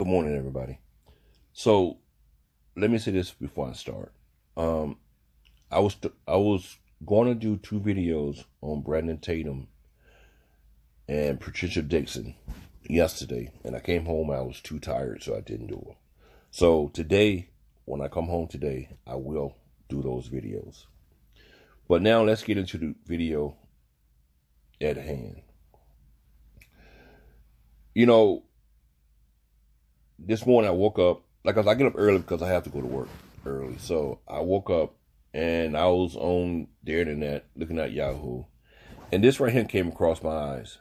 Good morning, everybody. So let me say this before I start. I was going to do two videos on Brandon Tatum and Patricia Dixon yesterday, and I came home and I was too tired, so I didn't do them. So today, when I come home today, I will do those videos. But now let's get into the video at hand. You know, this morning I woke up, I get up early because I have to go to work early. So I woke up and I was on the internet looking at Yahoo. And this right here came across my eyes.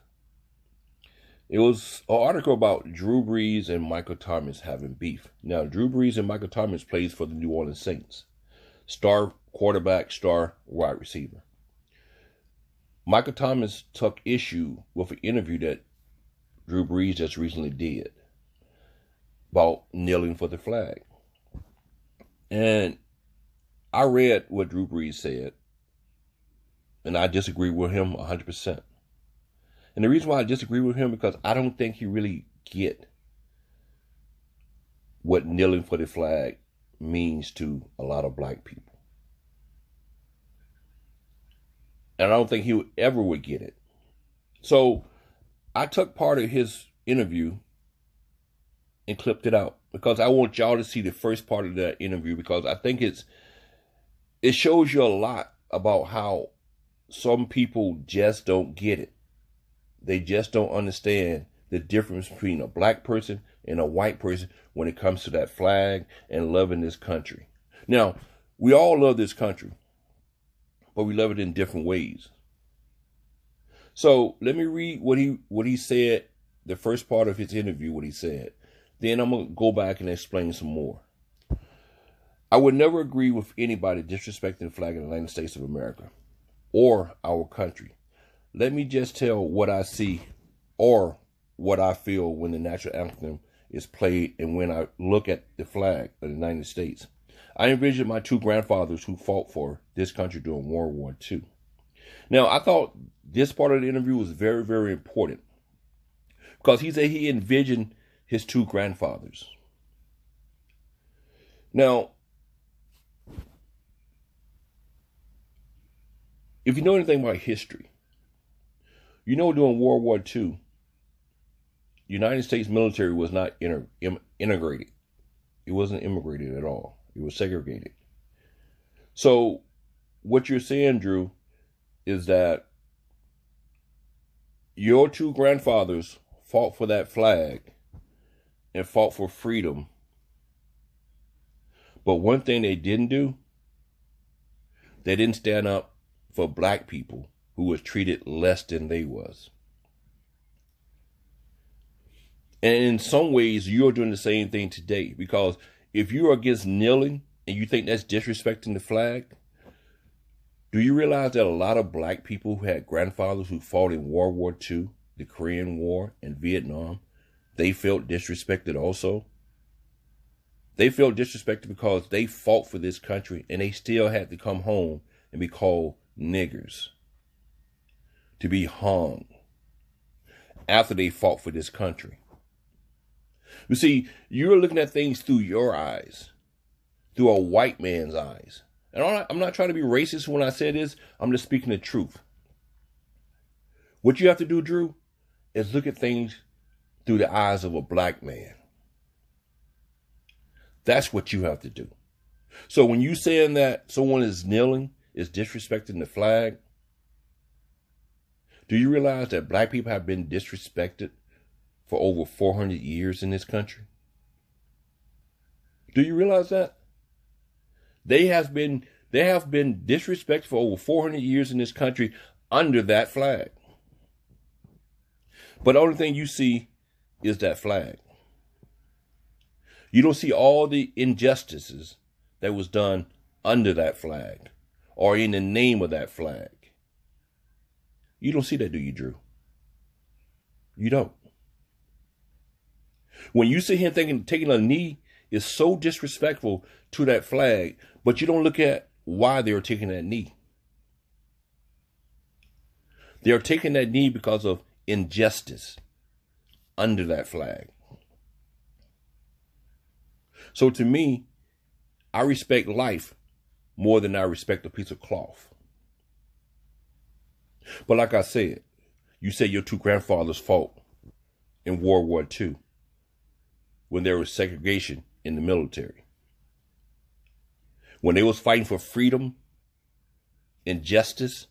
It was an article about Drew Brees and Michael Thomas having beef. Now, Drew Brees and Michael Thomas plays for the New Orleans Saints. Star quarterback, star wide receiver. Michael Thomas took issue with an interview that Drew Brees just recently did about kneeling for the flag. And I read what Drew Brees said, and I disagree with him 100%. And the reason why I disagree with him because I don't think he really get what kneeling for the flag means to a lot of black people. And I don't think he ever would get it. So I took part of his interview and clipped it out because I want y'all to see the first part of that interview because I think it shows you a lot about how some people just don't get it. They just don't understand the difference between a black person and a white person when it comes to that flag and loving this country. Now, we all love this country, but we love it in different ways. So let me read what he said, the first part of his interview, what he said. Then I'm going to go back and explain some more. I would never agree with anybody disrespecting the flag of the United States of America or our country. Let me just tell what I see or what I feel when the national anthem is played and when I look at the flag of the United States. I envision my two grandfathers who fought for this country during World War II. Now, I thought this part of the interview was very, very important because he said he envisioned his two grandfathers. Now, if you know anything about history, you know during World War II, United States military was not integrated. It wasn't immigrated at all. It was segregated. So what you're saying, Drew, is that your two grandfathers fought for that flag and fought for freedom. But one thing they didn't do, they didn't stand up for black people who was treated less than they was. And in some ways, you're doing the same thing today. Because if you're against kneeling and you think that's disrespecting the flag, do you realize that a lot of black people who had grandfathers who fought in World War II, the Korean War, and Vietnam, they felt disrespected also? They felt disrespected because they fought for this country and they still had to come home and be called niggers, to be hung after they fought for this country. You see, you're looking at things through your eyes, through a white man's eyes. And I'm not trying to be racist when I say this. I'm just speaking the truth. What you have to do, Drew, is look at things through the eyes of a black man. That's what you have to do. So when you saying that someone is kneeling, is disrespecting the flag, do you realize that black people have been disrespected for over 400 years in this country? Do you realize that? They have been disrespected for over 400 years in this country under that flag. But the only thing you see is that flag. You don't see all the injustices that was done under that flag or in the name of that flag. You don't see that, do you, Drew? You don't. When you sit here thinking taking a knee is so disrespectful to that flag, but you don't look at why they're taking that knee. They're taking that knee because of injustice under that flag. So to me, I respect life more than I respect a piece of cloth. But like I said, you said your two grandfathers fought in World War II when there was segregation in the military. When they was fighting for freedom and justice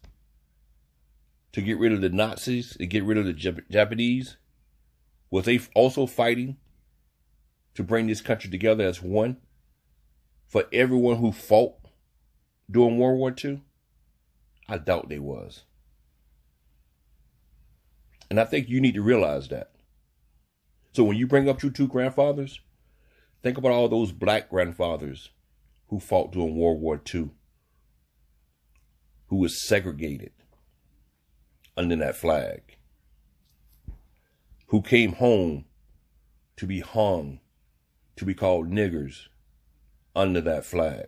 to get rid of the Nazis and get rid of the Japanese, was they also fighting to bring this country together as one for everyone who fought during World War II? I doubt they was. And I think you need to realize that. So when you bring up your two grandfathers, think about all those black grandfathers who fought during World War II, who was segregated under that flag, who came home to be hung, to be called niggers under that flag.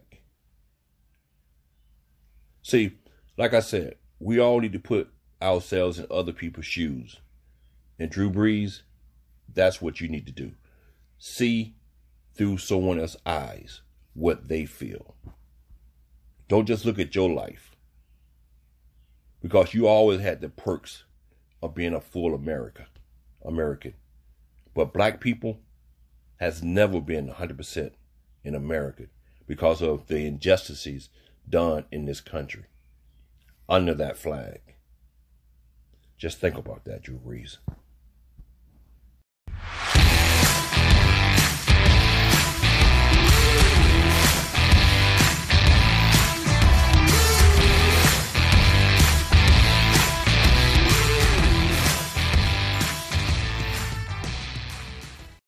See, like I said, we all need to put ourselves in other people's shoes. And Drew Brees, that's what you need to do. See through someone else's eyes what they feel. Don't just look at your life, because you always had the perks of being a full American. But black people has never been 100% in America because of the injustices done in this country under that flag. Just think about that, Drew Brees.